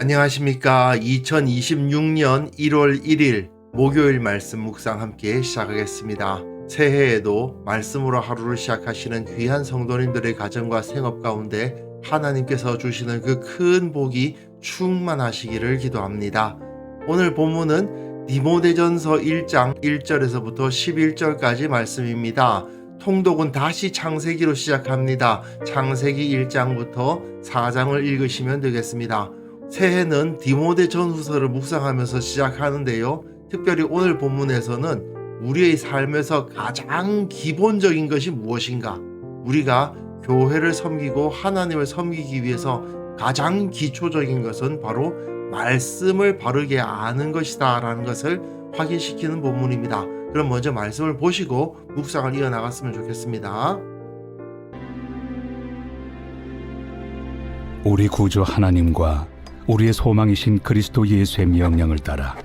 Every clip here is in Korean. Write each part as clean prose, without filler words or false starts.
안녕하십니까. 2026년 1월 1일 목요일 말씀 묵상 함께 시작하겠습니다. 새해에도 말씀으로 하루를 시작하시는 귀한 성도님들의 가정과 생업 가운데 하나님께서 주시는 그 큰 복이 충만하시기를 기도합니다. 오늘 본문은 디모데전서 1장 1절에서부터 11절까지 말씀입니다. 통독은 다시 창세기로 시작합니다. 창세기 1장부터 4장을 읽으시면 되겠습니다. 새해는 디모데 전후서를 묵상하면서 시작하는데요. 특별히 오늘 본문에서는 우리의 삶에서 가장 기본적인 것이 무엇인가? 우리가 교회를 섬기고 하나님을 섬기기 위해서 가장 기초적인 것은 바로 말씀을 바르게 아는 것이다 라는 것을 확인시키는 본문입니다. 그럼 먼저 말씀을 보시고 묵상을 이어나갔으면 좋겠습니다. 우리 구주 하나님과 우리의 소망이신 그리스도 예수의 명령을 따라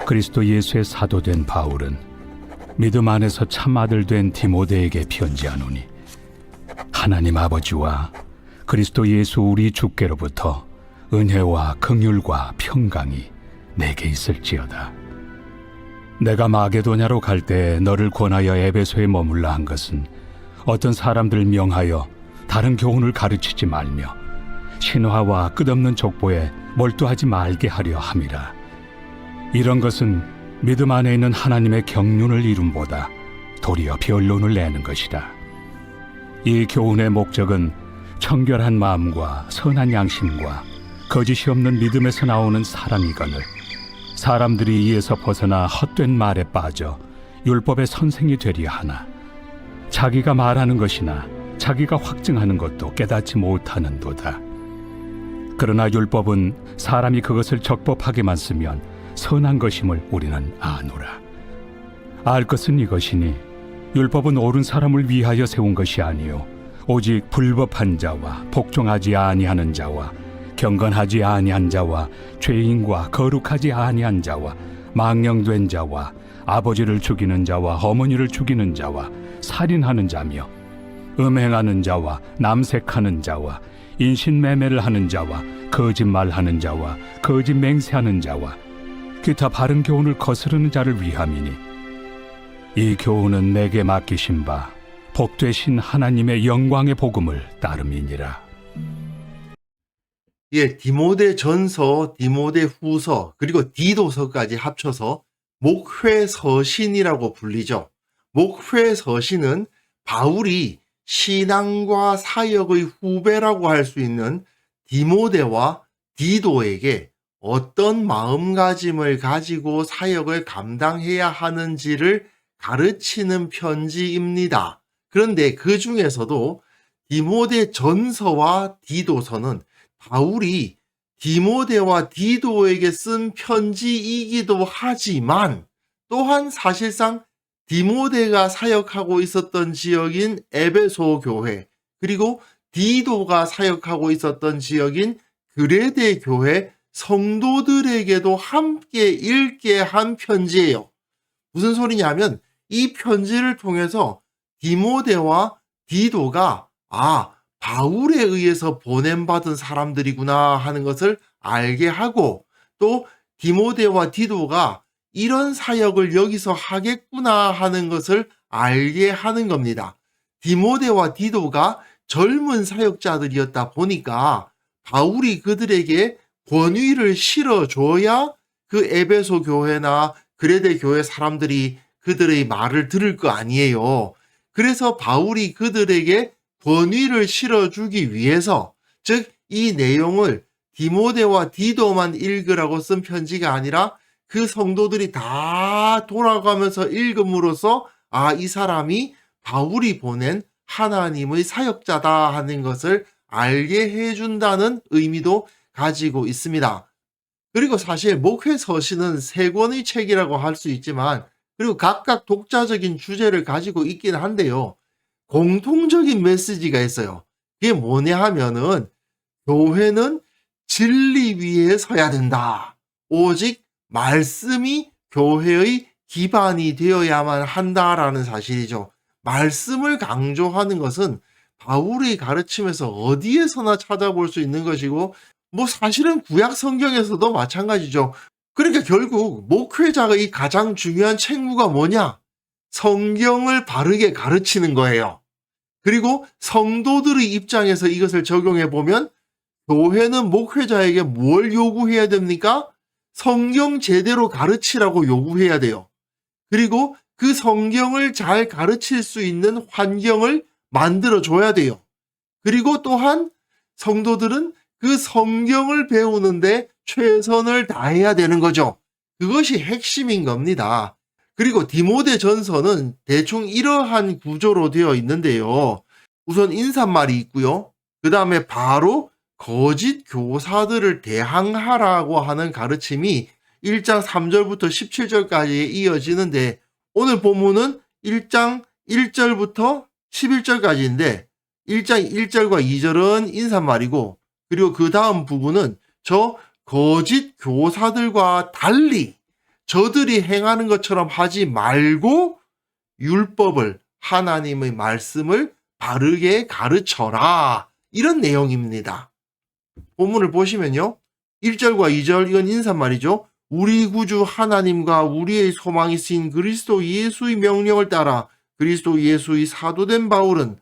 그리스도 예수의 사도된 바울은 믿음 안에서 참 아들 된 디모데에게 편지하노니, 하나님 아버지와 그리스도 예수 우리 주께로부터 은혜와 긍휼과 평강이 내게 있을지어다. 내가 마게도냐로 갈 때 너를 권하여 에베소에 머물라 한 것은 어떤 사람들을 명하여 다른 교훈을 가르치지 말며 신화와 끝없는 족보에 몰두하지 말게 하려 함이라. 이런 것은 믿음 안에 있는 하나님의 경륜을 이룸보다 도리어 변론을 내는 것이라. 이 교훈의 목적은 청결한 마음과 선한 양심과 거짓이 없는 믿음에서 나오는 사랑이거늘 사람들이 이에서 벗어나 헛된 말에 빠져 율법의 선생이 되려 하나, 자기가 말하는 것이나 자기가 확증하는 것도 깨닫지 못하는도다. 그러나 율법은 사람이 그것을 적법하게만 쓰면 선한 것임을 우리는 아노라. 알 것은 이것이니 율법은 옳은 사람을 위하여 세운 것이 아니요 오직 불법한 자와 복종하지 아니하는 자와 경건하지 아니한 자와 죄인과 거룩하지 아니한 자와 망령된 자와 아버지를 죽이는 자와 어머니를 죽이는 자와 살인하는 자며 음행하는 자와 남색하는 자와 인신매매를 하는 자와 거짓말하는 자와 거짓 맹세하는 자와 기타 바른 교훈을 거스르는 자를 위함이니, 이 교훈은 내게 맡기신 바 복되신 하나님의 영광의 복음을 따름이니라. 디모데 전서, 디모데 후서, 그리고 디도서까지 합쳐서 목회서신이라고 불리죠. 목회서신은 바울이 신앙과 사역의 후배라고 할 수 있는 디모데와 디도에게 어떤 마음가짐을 가지고 사역을 감당해야 하는지를 가르치는 편지입니다. 그런데 그 중에서도 디모데 전서와 디도서는 바울이 디모데와 디도에게 쓴 편지이기도 하지만, 또한 사실상 디모데가 사역하고 있었던 지역인 에베소 교회, 그리고 디도가 사역하고 있었던 지역인 그레데 교회 성도들에게도 함께 읽게 한 편지예요. 무슨 소리냐면 이 편지를 통해서 디모데와 디도가 바울에 의해서 보냄받은 사람들이구나 하는 것을 알게 하고, 또 디모데와 디도가 이런 사역을 여기서 하겠구나 하는 것을 알게 하는 겁니다. 디모데와 디도가 젊은 사역자들이었다 보니까 바울이 그들에게 권위를 실어줘야 그 에베소 교회나 그레데 교회 사람들이 그들의 말을 들을 거 아니에요. 그래서 바울이 그들에게 권위를 실어주기 위해서, 즉 이 내용을 디모데와 디도만 읽으라고 쓴 편지가 아니라 그 성도들이 다 돌아가면서 읽음으로써 이 사람이 바울이 보낸 하나님의 사역자다 하는 것을 알게 해준다는 의미도 가지고 있습니다. 그리고 사실 목회서신은 세 권의 책이라고 할 수 있지만, 그리고 각각 독자적인 주제를 가지고 있긴 한데요, 공통적인 메시지가 있어요. 그게 뭐냐 하면은 교회는 진리 위에 서야 된다. 오직 말씀이 교회의 기반이 되어야만 한다라는 사실이죠. 말씀을 강조하는 것은 바울의 가르침에서 어디에서나 찾아볼 수 있는 것이고, 뭐 사실은 구약 성경에서도 마찬가지죠. 그러니까 결국 목회자의 가장 중요한 책무가 뭐냐? 성경을 바르게 가르치는 거예요. 그리고 성도들의 입장에서 이것을 적용해 보면 교회는 목회자에게 뭘 요구해야 됩니까? 성경 제대로 가르치라고 요구해야 돼요. 그리고 그 성경을 잘 가르칠 수 있는 환경을 만들어 줘야 돼요. 그리고 또한 성도들은 그 성경을 배우는데 최선을 다해야 되는 거죠. 그것이 핵심인 겁니다. 그리고 디모데 전서는 대충 이러한 구조로 되어 있는데요. 우선 인사말이 있고요. 그 다음에 바로 거짓 교사들을 대항하라고 하는 가르침이 1장 3절부터 17절까지 이어지는데 오늘 본문은 1장 1절부터 11절까지인데 1장 1절과 2절은 인사말이고 그리고 그 다음 부분은 저 거짓 교사들과 달리 저들이 행하는 것처럼 하지 말고 율법을 하나님의 말씀을 바르게 가르쳐라. 이런 내용입니다. 본문을 보시면요. 1절과 2절 이건 인사말이죠. 우리 구주 하나님과 우리의 소망이 쓰인 그리스도 예수의 명령을 따라 그리스도 예수의 사도된 바울은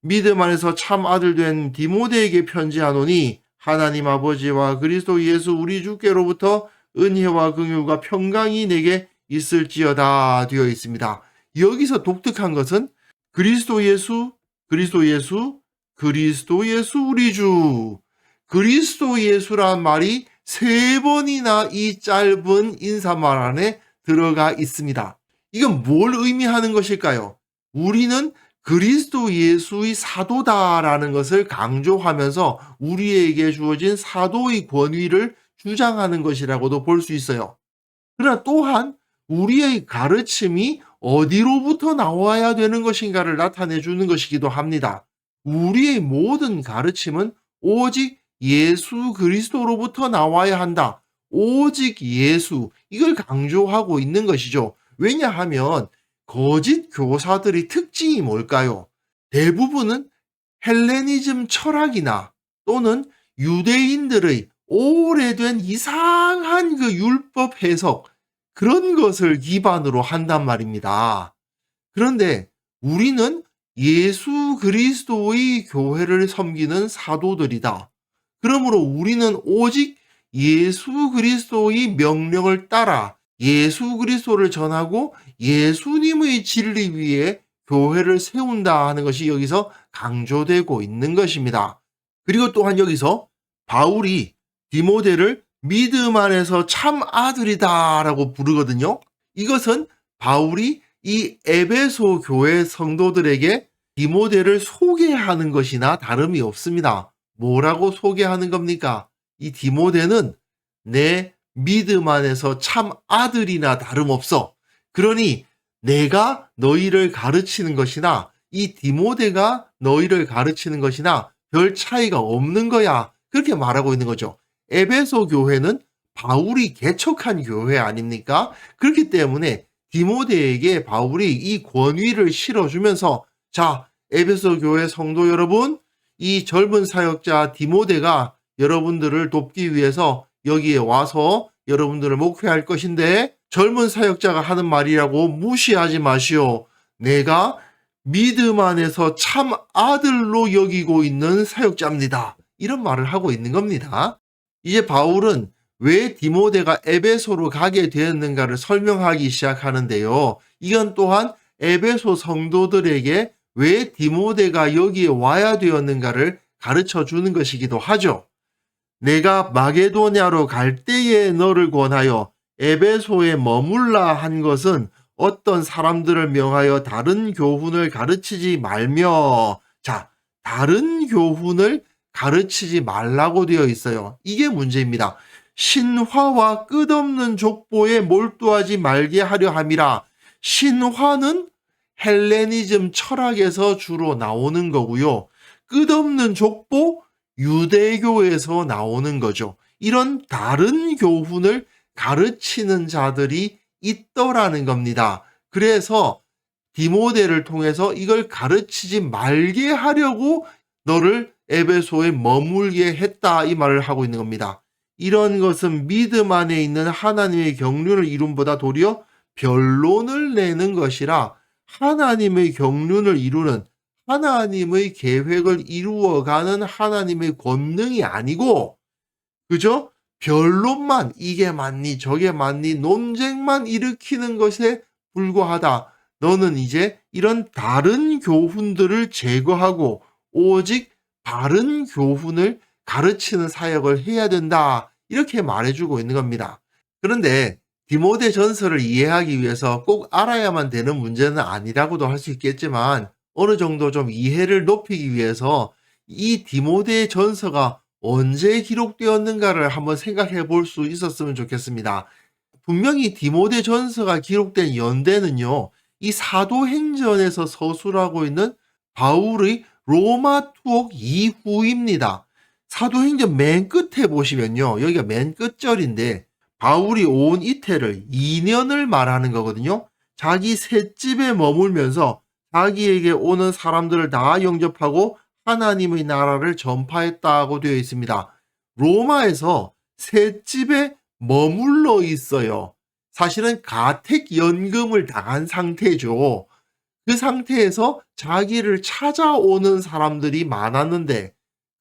믿음 안에서 참 아들 된 디모데에게 편지하노니 하나님 아버지와 그리스도 예수 우리 주께로부터 은혜와 긍휼과 평강이 내게 있을지어다 되어 있습니다. 여기서 독특한 것은 그리스도 예수 우리 주 그리스도 예수란 말이 3번이나 이 짧은 인사말 안에 들어가 있습니다. 이건 뭘 의미하는 것일까요? 우리는 그리스도 예수의 사도다라는 것을 강조하면서 우리에게 주어진 사도의 권위를 주장하는 것이라고도 볼 수 있어요. 그러나 또한 우리의 가르침이 어디로부터 나와야 되는 것인가를 나타내 주는 것이기도 합니다. 우리의 모든 가르침은 오직 예수 그리스도로부터 나와야 한다. 오직 예수, 이걸 강조하고 있는 것이죠. 왜냐하면 거짓 교사들의 특징이 뭘까요? 대부분은 헬레니즘 철학이나 또는 유대인들의 오래된 이상한 그 율법 해석, 그런 것을 기반으로 한단 말입니다. 그런데 우리는 예수 그리스도의 교회를 섬기는 사도들이다. 그러므로 우리는 오직 예수 그리스도의 명령을 따라 예수 그리스도를 전하고 예수님의 진리 위에 교회를 세운다 하는 것이 여기서 강조되고 있는 것입니다. 그리고 또한 여기서 바울이 디모데를 믿음 안에서 참 아들이다라고 부르거든요. 이것은 바울이 이 에베소 교회 성도들에게 디모데를 소개하는 것이나 다름이 없습니다. 뭐라고 소개하는 겁니까? 이 디모데는 내 믿음 안에서 참 아들이나 다름없어. 그러니 내가 너희를 가르치는 것이나 이 디모데가 너희를 가르치는 것이나 별 차이가 없는 거야. 그렇게 말하고 있는 거죠. 에베소 교회는 바울이 개척한 교회 아닙니까? 그렇기 때문에 디모데에게 바울이 이 권위를 실어주면서 자, 에베소 교회 성도 여러분, 이 젊은 사역자 디모데가 여러분들을 돕기 위해서 여기에 와서 여러분들을 목회할 것인데 젊은 사역자가 하는 말이라고 무시하지 마시오. 내가 믿음 안에서 참 아들로 여기고 있는 사역자입니다. 이런 말을 하고 있는 겁니다. 이제 바울은 왜 디모데가 에베소로 가게 되었는가를 설명하기 시작하는데요. 이건 또한 에베소 성도들에게 왜 디모데가 여기에 와야 되었는가를 가르쳐 주는 것이기도 하죠. 내가 마게도냐로 갈 때에 너를 권하여 에베소에 머물라 한 것은 어떤 사람들을 명하여 다른 교훈을 가르치지 말며, 자, 다른 교훈을 가르치지 말라고 되어 있어요. 이게 문제입니다. 신화와 끝없는 족보에 몰두하지 말게 하려 함이라. 신화는 헬레니즘 철학에서 주로 나오는 거고요. 끝없는 족보, 유대교에서 나오는 거죠. 이런 다른 교훈을 가르치는 자들이 있더라는 겁니다. 그래서 디모데를 통해서 이걸 가르치지 말게 하려고 너를 에베소에 머물게 했다 이 말을 하고 있는 겁니다. 이런 것은 믿음 안에 있는 하나님의 경륜을 이룸보다 도리어 변론을 내는 것이라 하나님의 경륜을 이루는 하나님의 계획을 이루어가는 하나님의 권능이 아니고 그저 변론만 이게 맞니 저게 맞니 논쟁만 일으키는 것에 불과하다. 너는 이제 이런 다른 교훈들을 제거하고 오직 바른 교훈을 가르치는 사역을 해야 된다. 이렇게 말해주고 있는 겁니다. 그런데 디모데 전서를 이해하기 위해서 꼭 알아야만 되는 문제는 아니라고도 할 수 있겠지만 어느 정도 좀 이해를 높이기 위해서 이 디모데 전서가 언제 기록되었는가를 한번 생각해 볼 수 있었으면 좋겠습니다. 분명히 디모데 전서가 기록된 연대는요, 이 사도행전에서 서술하고 있는 바울의 로마 투옥 이후입니다. 사도행전 맨 끝에 보시면요, 여기가 맨 끝절인데 바울이 온 이태를 2년을 말하는 거거든요. 자기 셋집에 머물면서 자기에게 오는 사람들을 다 영접하고 하나님의 나라를 전파했다고 되어 있습니다. 로마에서 셋집에 머물러 있어요. 사실은 가택연금을 당한 상태죠. 그 상태에서 자기를 찾아오는 사람들이 많았는데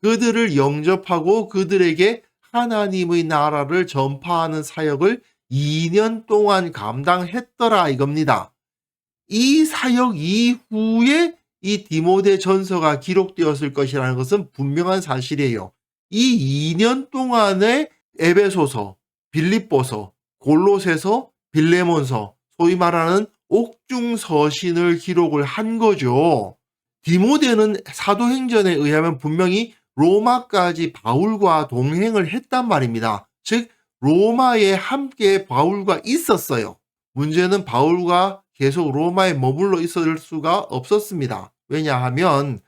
그들을 영접하고 그들에게 하나님의 나라를 전파하는 사역을 2년 동안 감당했더라 이겁니다. 이 사역 이후에 이 디모데 전서가 기록되었을 것이라는 것은 분명한 사실이에요. 이 2년 동안의 에베소서, 빌립보서, 골로새서, 빌레몬서, 소위 말하는 옥중서신을 기록을 한 거죠. 디모데는 사도행전에 의하면 분명히 로마까지 바울과 동행을 했단 말입니다. 즉 로마에 함께 바울과 있었어요. 문제는 바울과 계속 로마에 머물러 있을 수가 없었습니다. 왜냐하면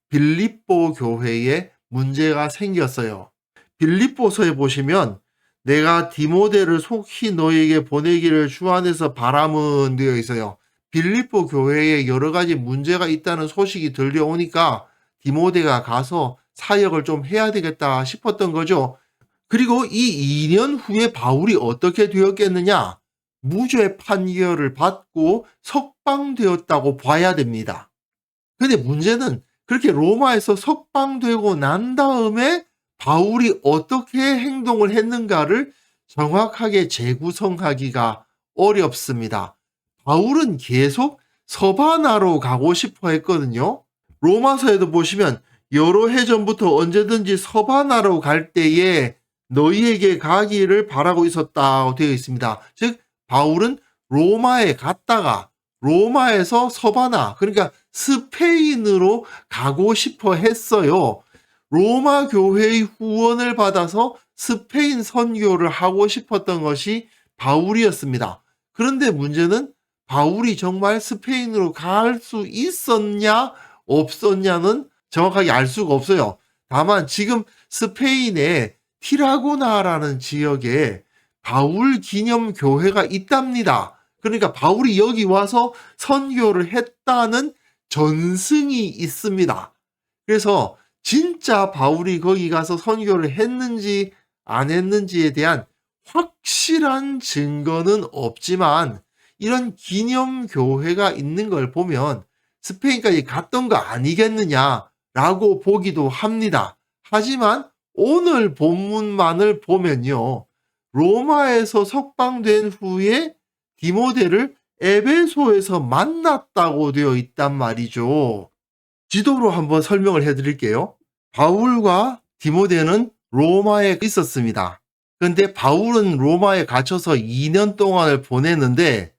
빌립보 교회에 문제가 생겼어요. 빌립보서에 보시면 내가 디모데를 속히 너에게 보내기를 주 안에서 바람은 되어 있어요. 빌립보 교회에 여러 가지 문제가 있다는 소식이 들려오니까 디모데가 가서 사역을 좀 해야 되겠다 싶었던 거죠. 그리고 이 2년 후에 바울이 어떻게 되었겠느냐? 무죄 판결을 받고 석방되었다고 봐야 됩니다. 근데 문제는 그렇게 로마에서 석방되고 난 다음에 바울이 어떻게 행동을 했는가를 정확하게 재구성하기가 어렵습니다. 바울은 계속 서바나로 가고 싶어 했거든요. 로마서에도 보시면 여러 해 전부터 언제든지 서바나로 갈 때에 너희에게 가기를 바라고 있었다고 되어 있습니다. 즉 바울은 로마에 갔다가 로마에서 서바나 그러니까 스페인으로 가고 싶어 했어요. 로마 교회의 후원을 받아서 스페인 선교를 하고 싶었던 것이 바울이었습니다. 그런데 문제는 바울이 정말 스페인으로 갈 수 있었냐 없었냐는 정확하게 알 수가 없어요. 다만 지금 스페인의 티라고나라는 지역에 바울 기념 교회가 있답니다. 그러니까 바울이 여기 와서 선교를 했다는 전승이 있습니다. 그래서 진짜 바울이 거기 가서 선교를 했는지 안 했는지에 대한 확실한 증거는 없지만 이런 기념 교회가 있는 걸 보면 스페인까지 갔던 거 아니겠느냐라고 보기도 합니다. 하지만 오늘 본문만을 보면요. 로마에서 석방된 후에 디모데를 에베소에서 만났다고 되어 있단 말이죠. 지도로 한번 설명을 해드릴게요. 바울과 디모데는 로마에 있었습니다. 그런데 바울은 로마에 갇혀서 2년 동안을 보냈는데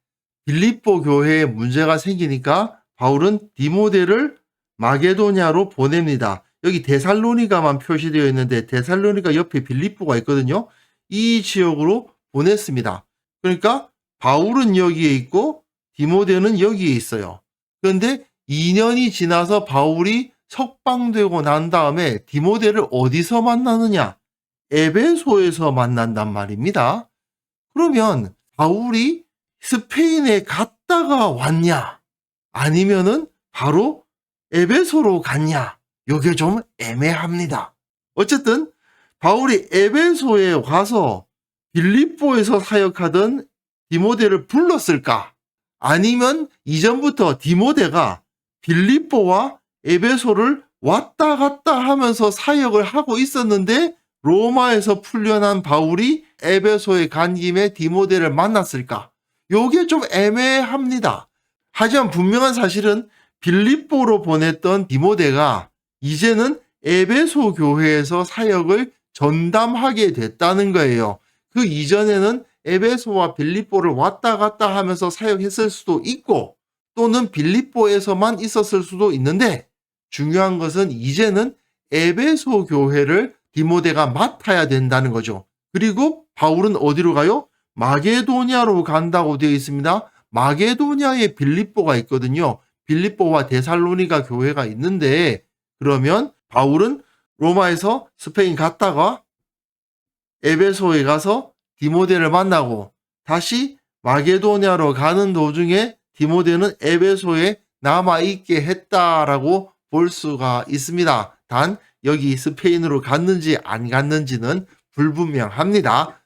빌립보 교회에 문제가 생기니까 바울은 디모데를 마게도냐로 보냅니다. 여기 데살로니가만 표시되어 있는데 데살로니가 옆에 빌립보가 있거든요. 이 지역으로 보냈습니다. 그러니까 바울은 여기에 있고 디모데는 여기에 있어요. 그런데 2년이 지나서 바울이 석방되고 난 다음에 디모데를 어디서 만나느냐? 에베소에서 만난단 말입니다. 그러면 바울이 스페인에 갔다가 왔냐? 아니면은 바로 에베소로 갔냐? 요게 좀 애매합니다. 어쨌든 바울이 에베소에 와서 빌립보에서 사역하던 디모데를 불렀을까? 아니면 이전부터 디모데가 빌립보와 에베소를 왔다 갔다 하면서 사역을 하고 있었는데 로마에서 풀려난 바울이 에베소에 간 김에 디모데를 만났을까? 요게 좀 애매합니다. 하지만 분명한 사실은 빌립보로 보냈던 디모데가 이제는 에베소 교회에서 사역을 전담하게 됐다는 거예요. 그 이전에는 에베소와 빌립보를 왔다 갔다 하면서 사역했을 수도 있고 또는 빌립보에서만 있었을 수도 있는데 중요한 것은 이제는 에베소 교회를 디모데가 맡아야 된다는 거죠. 그리고 바울은 어디로 가요? 마게도냐로 간다고 되어 있습니다. 마게도냐에 빌립보가 있거든요. 빌립보와 데살로니가 교회가 있는데 그러면 바울은 로마에서 스페인 갔다가 에베소에 가서 디모데를 만나고 다시 마게도냐로 가는 도중에 디모데는 에베소에 남아있게 했다라고 볼 수가 있습니다. 단 여기 스페인으로 갔는지 안 갔는지는 불분명합니다.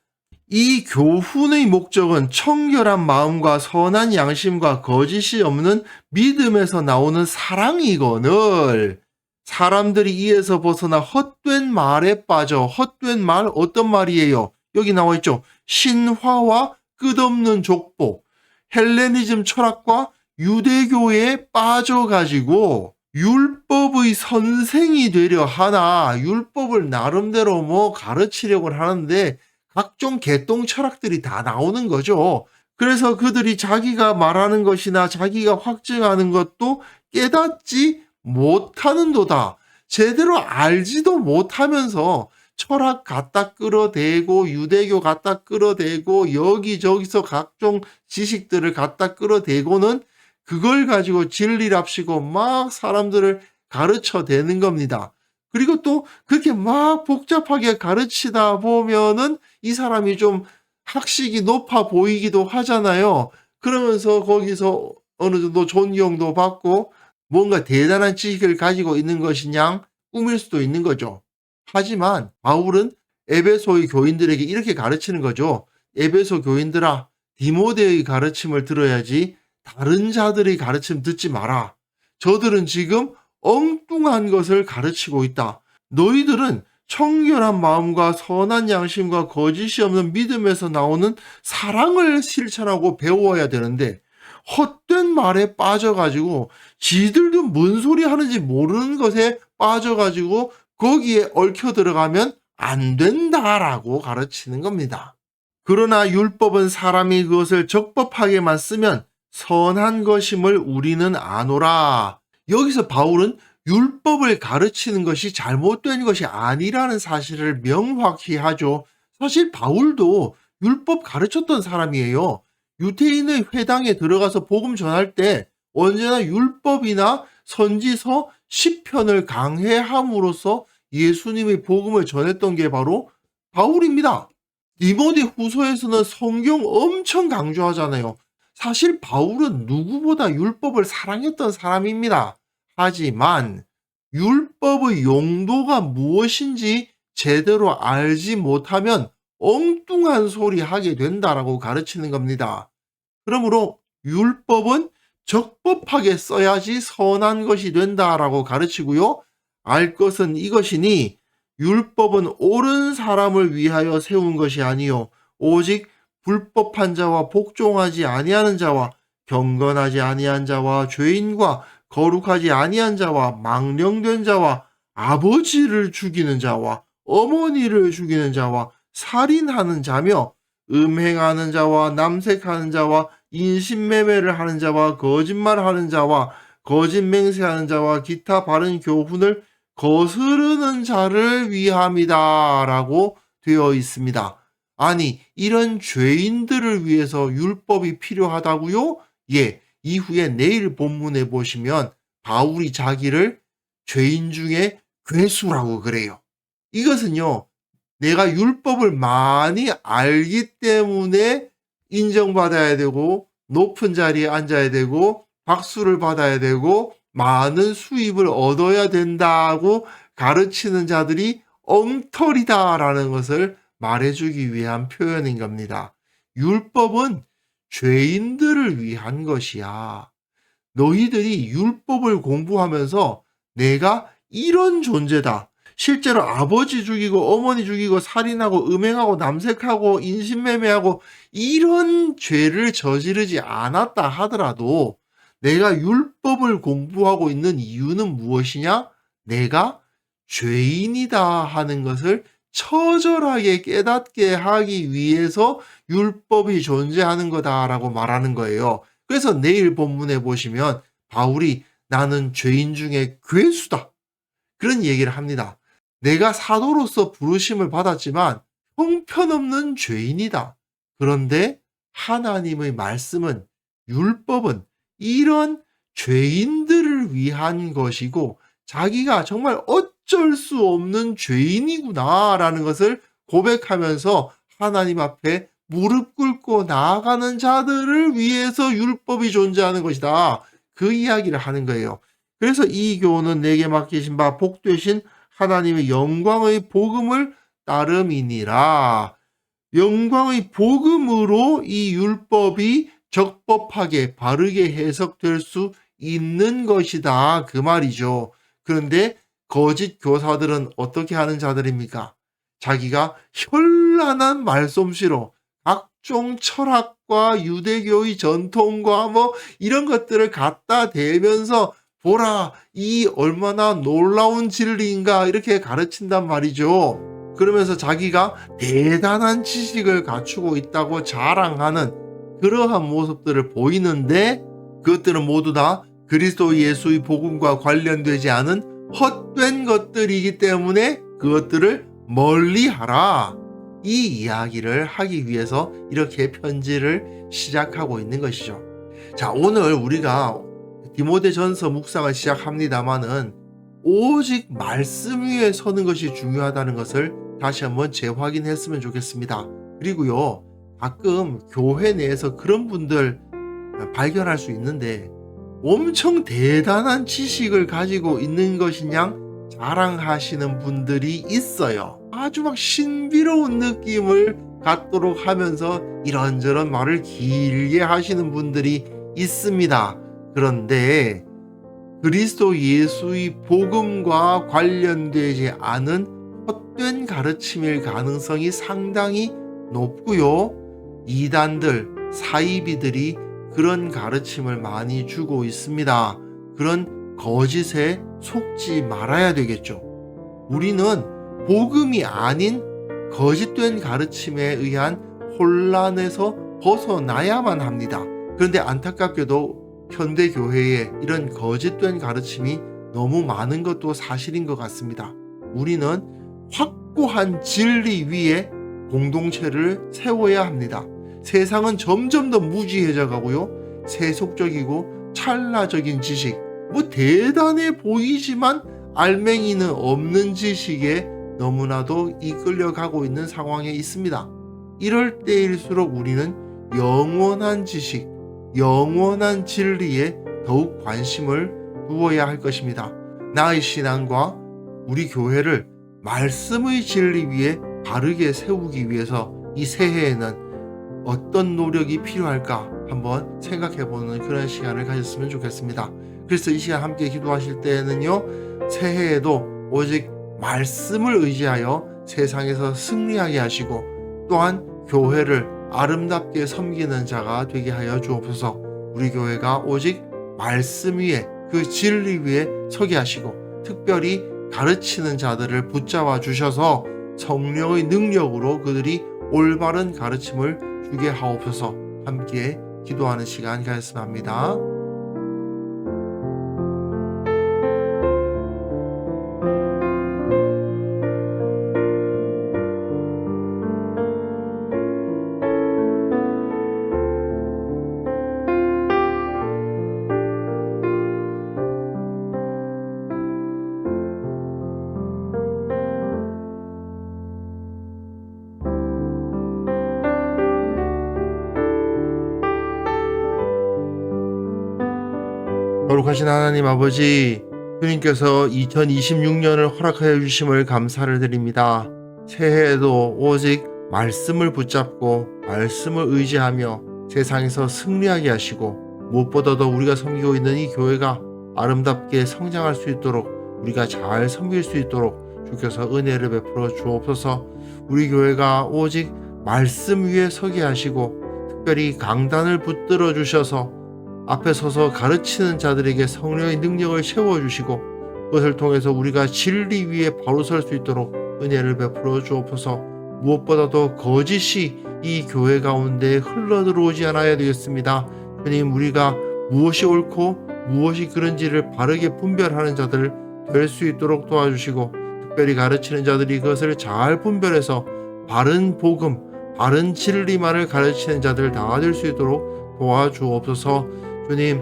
이 교훈의 목적은 청결한 마음과 선한 양심과 거짓이 없는 믿음에서 나오는 사랑이거늘 사람들이 이에서 벗어나 헛된 말에 빠져 헛된 말 어떤 말이에요? 여기 나와 있죠. 신화와 끝없는 족보, 헬레니즘 철학과 유대교에 빠져가지고 율법의 선생이 되려 하나 율법을 나름대로 가르치려고 하는데 각종 개똥 철학들이 다 나오는 거죠. 그래서 그들이 자기가 말하는 것이나 자기가 확증하는 것도 깨닫지 못하는도다. 제대로 알지도 못하면서 철학 갖다 끌어대고 유대교 갖다 끌어대고 여기저기서 각종 지식들을 갖다 끌어대고는 그걸 가지고 진리랍시고 막 사람들을 가르쳐대는 겁니다. 그리고 또 그렇게 막 복잡하게 가르치다 보면은 이 사람이 좀 학식이 높아 보이기도 하잖아요. 그러면서 거기서 어느 정도 존경도 받고 뭔가 대단한 지식을 가지고 있는 것이냐 꾸밀 수도 있는 거죠. 하지만 바울은 에베소의 교인들에게 이렇게 가르치는 거죠. 에베소 교인들아, 디모데의 가르침을 들어야지 다른 자들의 가르침 듣지 마라. 저들은 지금 엉뚱한 것을 가르치고 있다. 너희들은 청결한 마음과 선한 양심과 거짓이 없는 믿음에서 나오는 사랑을 실천하고 배워야 되는데 헛된 말에 빠져가지고 지들도 뭔 소리 하는지 모르는 것에 빠져가지고 거기에 얽혀 들어가면 안 된다라고 가르치는 겁니다. 그러나 율법은 사람이 그것을 적법하게만 쓰면 선한 것임을 우리는 아노라. 여기서 바울은 율법을 가르치는 것이 잘못된 것이 아니라는 사실을 명확히 하죠. 사실 바울도 율법 가르쳤던 사람이에요. 유대인의 회당에 들어가서 복음 전할 때 언제나 율법이나 선지서 시편을 강해함으로써 예수님의 복음을 전했던 게 바로 바울입니다. 디모데 후서에서는 성경 엄청 강조하잖아요. 사실 바울은 누구보다 율법을 사랑했던 사람입니다. 하지만 율법의 용도가 무엇인지 제대로 알지 못하면 엉뚱한 소리 하게 된다라고 가르치는 겁니다. 그러므로 율법은 적법하게 써야지 선한 것이 된다라고 가르치고요. 알 것은 이것이니 율법은 옳은 사람을 위하여 세운 것이 아니요 오직 불법한 자와 복종하지 아니하는 자와 경건하지 아니한 자와 죄인과 거룩하지 아니한 자와 망령된 자와 아버지를 죽이는 자와 어머니를 죽이는 자와 살인하는 자며 음행하는 자와 남색하는 자와 인신매매를 하는 자와 거짓말하는 자와 거짓 맹세하는 자와 기타 바른 교훈을 거스르는 자를 위함이다 라고 되어 있습니다. 아니 이런 죄인들을 위해서 율법이 필요하다고요? 예, 이후에 내일 본문에 보시면 바울이 자기를 죄인 중에 괴수라고 그래요. 이것은요, 내가 율법을 많이 알기 때문에 인정받아야 되고 높은 자리에 앉아야 되고 박수를 받아야 되고 많은 수입을 얻어야 된다고 가르치는 자들이 엉터리다라는 것을 말해주기 위한 표현인 겁니다. 율법은 죄인들을 위한 것이야. 너희들이 율법을 공부하면서 내가 이런 존재다. 실제로 아버지 죽이고 어머니 죽이고 살인하고 음행하고 남색하고 인신매매하고 이런 죄를 저지르지 않았다 하더라도 내가 율법을 공부하고 있는 이유는 무엇이냐? 내가 죄인이다 하는 것을 처절하게 깨닫게 하기 위해서 율법이 존재하는 거다라고 말하는 거예요. 그래서 내일 본문에 보시면 바울이 나는 죄인 중에 괴수다. 그런 얘기를 합니다. 내가 사도로서 부르심을 받았지만 형편없는 죄인이다. 그런데 하나님의 말씀은, 율법은 이런 죄인들을 위한 것이고 자기가 정말 어쩔 수 없는 죄인이구나라는 것을 고백하면서 하나님 앞에 무릎 꿇고 나아가는 자들을 위해서 율법이 존재하는 것이다. 그 이야기를 하는 거예요. 그래서 이 교훈은 내게 맡기신 바 복되신 하나님의 영광의 복음을 따름이니라. 영광의 복음으로 이 율법이 적법하게 바르게 해석될 수 있는 것이다. 그 말이죠. 그런데 거짓 교사들은 어떻게 하는 자들입니까? 자기가 현란한 말솜씨로 각종 철학과 유대교의 전통과 이런 것들을 갖다 대면서 보라, 이 얼마나 놀라운 진리인가 이렇게 가르친단 말이죠. 그러면서 자기가 대단한 지식을 갖추고 있다고 자랑하는 그러한 모습들을 보이는데 그것들은 모두 다 그리스도 예수의 복음과 관련되지 않은 헛된 것들이기 때문에 그것들을 멀리하라. 이 이야기를 하기 위해서 이렇게 편지를 시작하고 있는 것이죠. 자, 오늘 우리가 디모데전서 묵상을 시작합니다마는 오직 말씀 위에 서는 것이 중요하다는 것을 다시 한번 재확인했으면 좋겠습니다. 그리고요, 가끔 교회 내에서 그런 분들 발견할 수 있는데 엄청 대단한 지식을 가지고 있는 것이냐 자랑하시는 분들이 있어요. 아주 막 신비로운 느낌을 갖도록 하면서 이런저런 말을 길게 하시는 분들이 있습니다. 그런데 그리스도 예수의 복음과 관련되지 않은 헛된 가르침일 가능성이 상당히 높고요. 이단들, 사이비들이 그런 가르침을 많이 주고 있습니다. 그런 거짓에 속지 말아야 되겠죠. 우리는 복음이 아닌 거짓된 가르침에 의한 혼란에서 벗어나야만 합니다. 그런데 안타깝게도 현대 교회에 이런 거짓된 가르침이 너무 많은 것도 사실인 것 같습니다. 우리는 확고한 진리 위에 공동체를 세워야 합니다. 세상은 점점 더 무지해져 가고요. 세속적이고 찰나적인 지식, 대단해 보이지만 알맹이는 없는 지식에 너무나도 이끌려가고 있는 상황에 있습니다. 이럴 때일수록 우리는 영원한 지식, 영원한 진리에 더욱 관심을 두어야 할 것입니다. 나의 신앙과 우리 교회를 말씀의 진리 위에 바르게 세우기 위해서 이 새해에는 어떤 노력이 필요할까 한번 생각해보는 그런 시간을 가졌으면 좋겠습니다. 그래서 이 시간 함께 기도하실 때에는요, 새해에도 오직 말씀을 의지하여 세상에서 승리하게 하시고 또한 교회를 아름답게 섬기는 자가 되게 하여 주옵소서. 우리 교회가 오직 말씀 위에 그 진리 위에 서게 하시고 특별히 가르치는 자들을 붙잡아 주셔서 성령의 능력으로 그들이 올바른 가르침을 주게 하옵소서. 함께 기도하는 시간 가졌으면 합니다. 거룩하신 하나님 아버지, 주님께서 2026년을 허락하여 주심을 감사를 드립니다. 새해에도 오직 말씀을 붙잡고 말씀을 의지하며 세상에서 승리하게 하시고, 무엇보다도 우리가 섬기고 있는 이 교회가 아름답게 성장할 수 있도록, 우리가 잘 섬길 수 있도록 주께서 은혜를 베풀어 주옵소서. 우리 교회가 오직 말씀 위에 서게 하시고, 특별히 강단을 붙들어 주셔서 앞에 서서 가르치는 자들에게 성령의 능력을 채워주시고, 그것을 통해서 우리가 진리 위에 바로 설 수 있도록 은혜를 베풀어 주옵소서. 무엇보다도 거짓이 이 교회 가운데 흘러들어오지 않아야 되겠습니다. 주님, 우리가 무엇이 옳고 무엇이 그른지를 바르게 분별하는 자들 될 수 있도록 도와주시고, 특별히 가르치는 자들이 그것을 잘 분별해서 바른 복음, 바른 진리만을 가르치는 자들 다 될 수 있도록 도와주옵소서. 주님,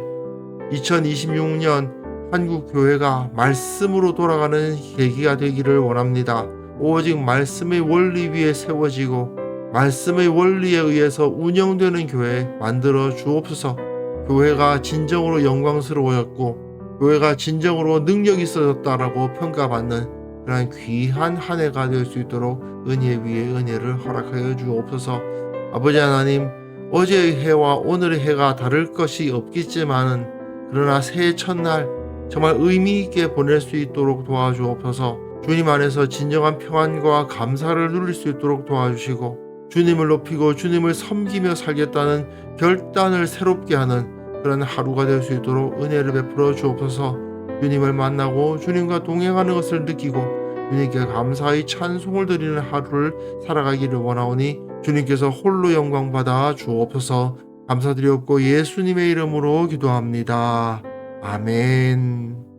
2026년 한국 교회가 말씀으로 돌아가는 계기가 되기를 원합니다. 오직 말씀의 원리 위에 세워지고 말씀의 원리에 의해서 운영되는 교회 만들어 주옵소서. 교회가 진정으로 영광스러워졌고 교회가 진정으로 능력이 있어졌다라고 평가받는 그런 귀한 한 해가 될 수 있도록 은혜 위에 은혜를 허락하여 주옵소서. 아버지 하나님, 어제의 해와 오늘의 해가 다를 것이 없겠지만은, 그러나 새해 첫날 정말 의미 있게 보낼 수 있도록 도와주옵소서. 주님 안에서 진정한 평안과 감사를 누릴 수 있도록 도와주시고, 주님을 높이고 주님을 섬기며 살겠다는 결단을 새롭게 하는 그런 하루가 될 수 있도록 은혜를 베풀어 주옵소서. 주님을 만나고 주님과 동행하는 것을 느끼고 주님께 감사의 찬송을 드리는 하루를 살아가기를 원하오니, 주님께서 홀로 영광 받아 주옵소서. 감사드리옵고 예수님의 이름으로 기도합니다. 아멘.